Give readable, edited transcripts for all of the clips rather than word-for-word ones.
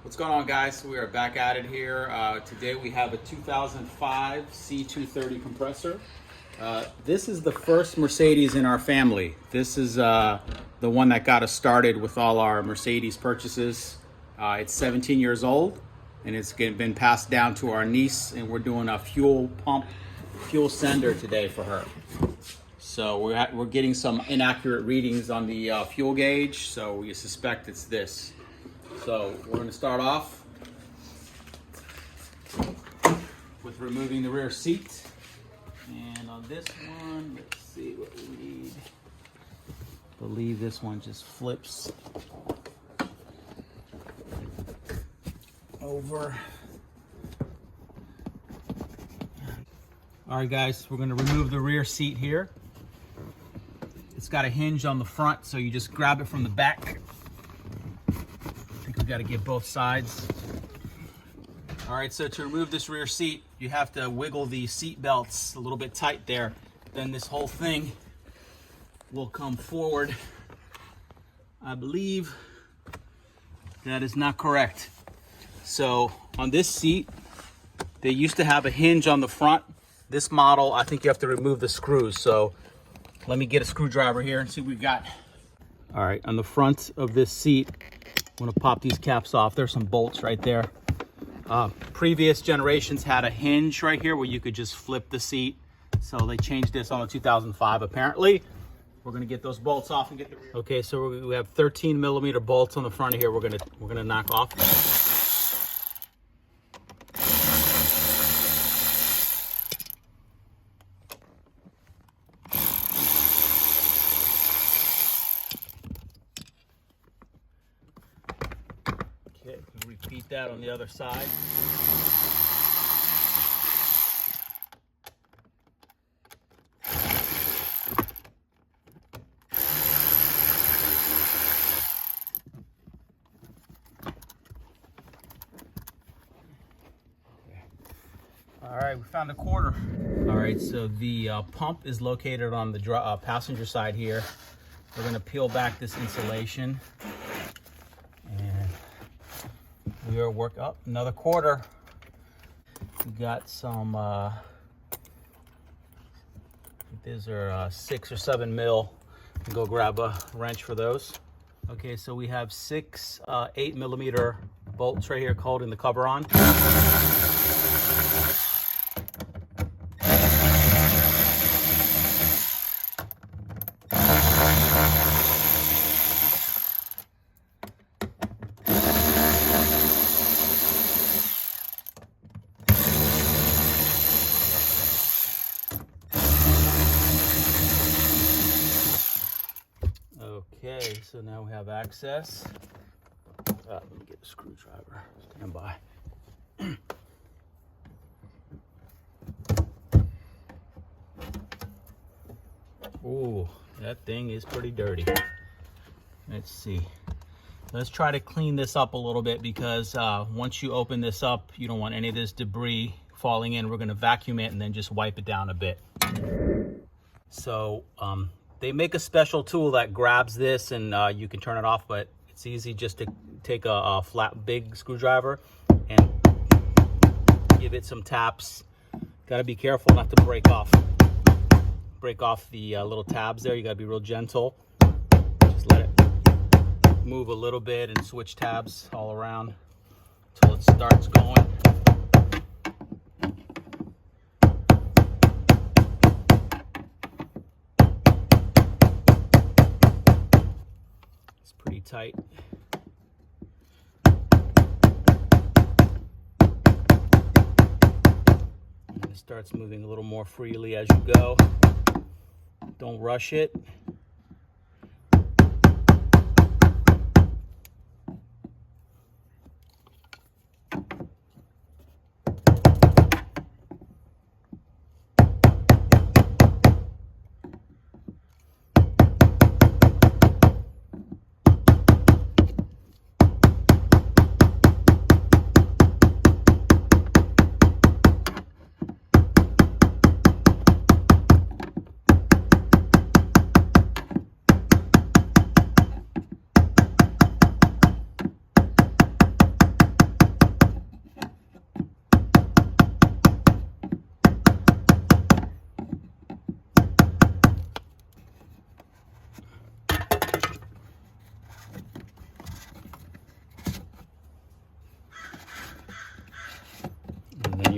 What's going on, guys? We are back at it here. Today we have a 2005 C230 compressor. This is the first Mercedes in our family. This is the one that got us started with all our Mercedes purchases. It's 17 years old and it's been passed down to our niece, and we're doing a fuel sender today for her. So we're getting some inaccurate readings on the fuel gauge, so we suspect it's this. So we're going to start off with removing the rear seat. And on this one, let's see what we need. I believe this one just flips over. All right, guys, we're going to remove the rear seat here. It's got a hinge on the front, so you just grab it from the back. Got to get both sides. All right, so to remove this rear seat, you have to wiggle the seat belts a little bit tight there. Then this whole thing will come forward. I believe that is not correct. So on this seat, they used to have a hinge on the front. This model, I think you have to remove the screws. So let me get a screwdriver here and see what we got. All right, on the front of this seat, I'm gonna pop these caps off. There's some bolts right there. Previous generations had a hinge right here where you could just flip the seat. So they changed this on the 2005 apparently. We're gonna get those bolts off and get the rear. Okay, so we have 13 millimeter bolts on the front of here. We're gonna knock off. Repeat that on the other side. All right, we found a quarter. All right, so the pump is located on the passenger side here. We're going to peel back this insulation. We are work up another quarter. We got some, these are 6 or 7 mil. Go grab a wrench for those. Okay, so we have 6 8 millimeter bolts right here holding the cover on. Okay, so now we have access. Let me get a screwdriver. Stand by. Ooh, that thing is pretty dirty. Let's see. Let's try to clean this up a little bit, because once you open this up, you don't want any of this debris falling in. We're going to vacuum it and then just wipe it down a bit. So, they make a special tool that grabs this and you can turn it off, but it's easy just to take a flat, big screwdriver and give it some taps. Got to be careful not to break off the little tabs there. You got to be real gentle. Just let it move a little bit and switch tabs all around until it starts going. Pretty tight. And it starts moving a little more freely as you go. Don't rush it.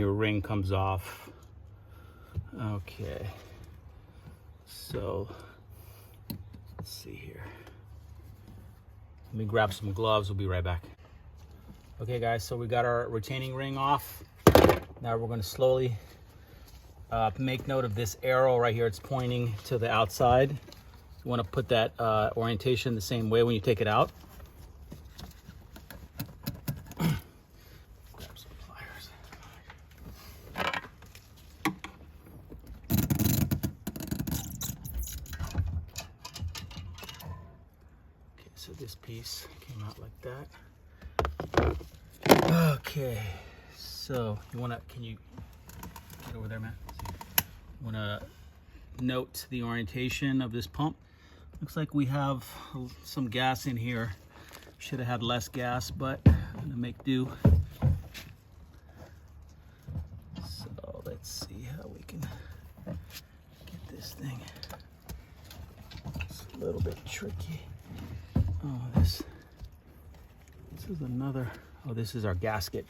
your ring comes off. Okay, so let's see here. Let me grab some gloves, we'll be right back. Okay guys, so we got our retaining ring off. Now we're going to slowly make note of this arrow right here. It's pointing to the outside. You want to put that orientation the same way when you take it out. Grab some pliers. Okay, so this piece came out like that. Okay, so you want to, can you get over there, man? You want to note the orientation of this pump. Looks like we have some gas in here. Should have had less gas, but I'm gonna make do. So let's see how we can get this thing. It's a little bit tricky. Oh, this is another, oh, this is our gasket.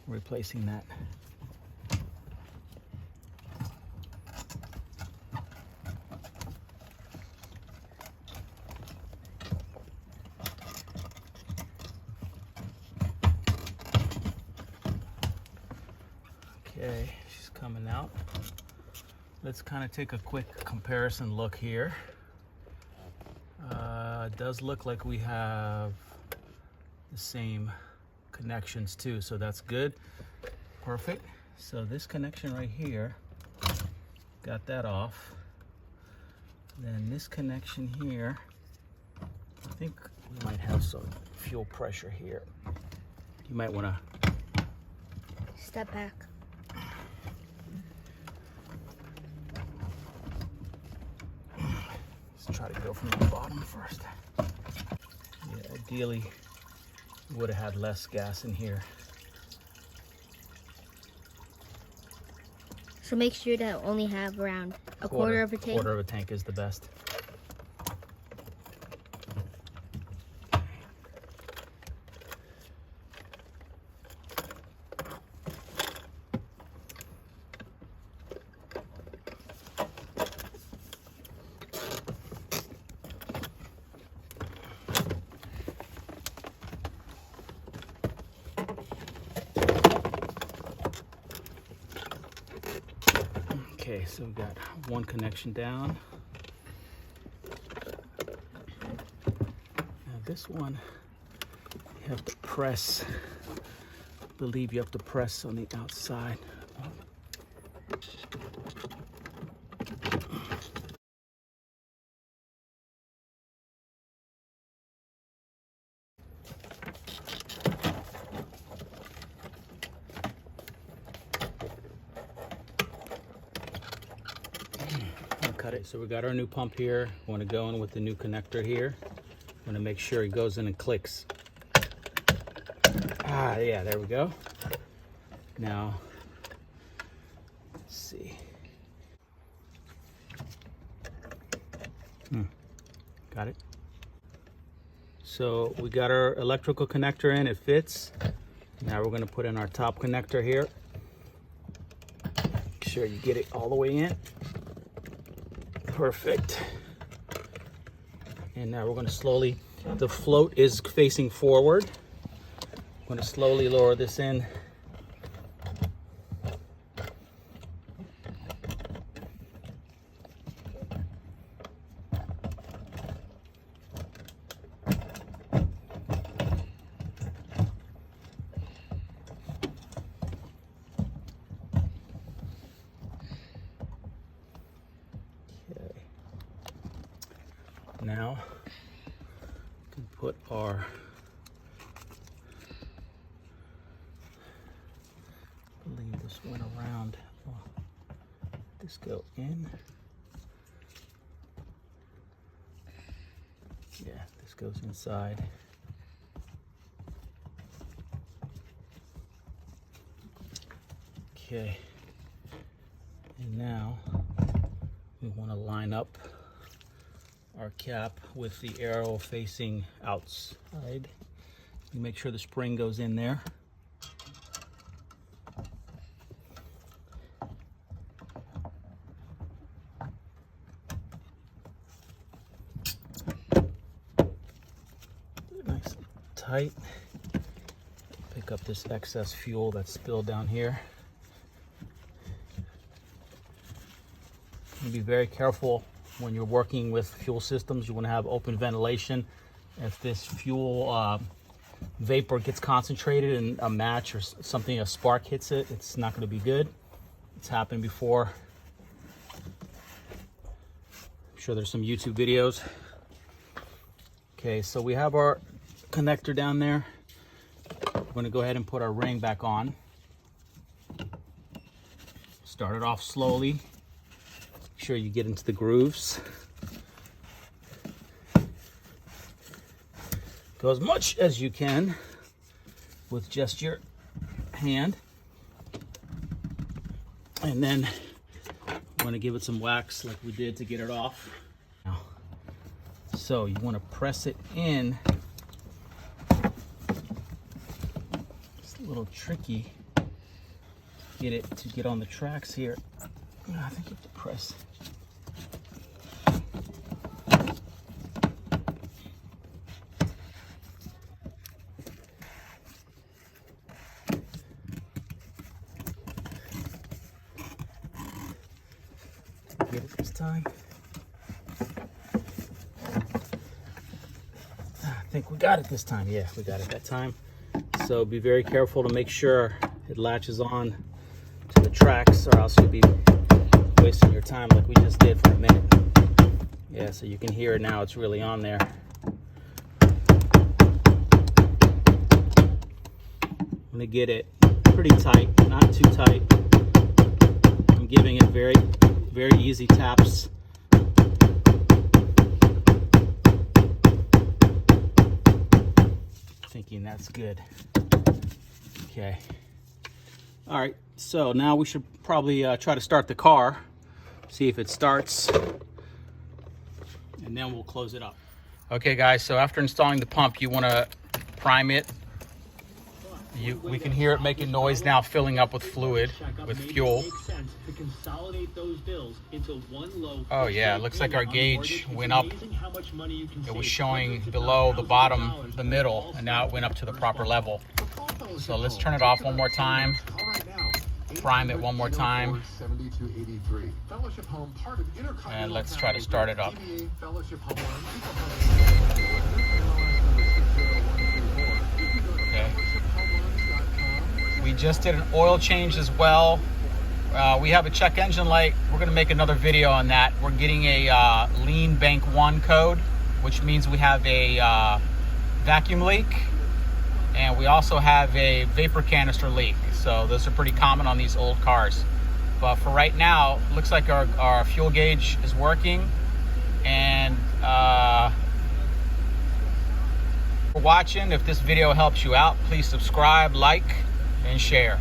We're replacing that. Okay, she's coming out. Let's kind of take a quick comparison look here. It does look like we have the same connections too, so that's good. Perfect. So this connection right here, got that off. Then this connection here, I think we might have some fuel pressure here. You might want to step back. Let's try to go from the bottom first. Yeah, ideally, we would have had less gas in here. So make sure to only have around a quarter of a tank. Quarter of a tank is the best. Okay, so we've got one connection down. Now this one, you have to press, I believe you have to press on the outside. Cut it. So we got our new pump here. We want to go in with the new connector here. Want to make sure it goes in and clicks. Ah, yeah, there we go. Now, let's see. Got it. So we got our electrical connector in, it fits. Now we're going to put in our top connector here. Make sure you get it all the way in. Perfect. And now we're going to slowly, the float is facing forward. I'm going to slowly lower this in. Now we can put our, I believe this went around. This go in. Yeah, this goes inside. Okay, and now we want to line up our cap with the arrow facing outside. You make sure the spring goes in there. tight. Pick up this excess fuel that's spilled down here. Be very careful when you're working with fuel systems. You want to have open ventilation. If this fuel vapor gets concentrated in a match or something, a spark hits it, it's not going to be good. It's happened before. I'm sure there's some YouTube videos. Okay, so we have our connector down there. We're going to go ahead and put our ring back on. Start it off slowly. Make sure you get into the grooves. Go as much as you can with just your hand. And then I'm going to give it some wax like we did to get it off. So you want to press it in. It's a little tricky. Get it to get on the tracks here. I think you have to press. Get it this time. I think we got it this time. Yeah, we got it that time. So be very careful to make sure it latches on to the tracks, or else you'll be wasting your time like we just did for a minute. Yeah, so you can hear it now. It's really on there. I'm gonna get it pretty tight, not too tight. I'm giving it very easy taps. Thinking that's good. Okay. All right, so now we should probably try to start the car, see if it starts, and then we'll close it up. Okay guys, so after installing the pump, you want to prime it. We can hear it making noise now, filling up with fluid, with fuel. Oh yeah, it looks like our gauge went up. It was showing below the bottom, the middle, and now it went up to the proper level. So let's turn it off one more time. Prime it one more time. And let's try to start it up. Okay. We just did an oil change as well. We have a check engine light. We're going to make another video on that. We're getting a lean bank 1 code, which means we have a vacuum leak, and we also have a vapor canister leak. So those are pretty common on these old cars. But for right now, it looks like our fuel gauge is working. And for watching. If this video helps you out, please subscribe, like, and share.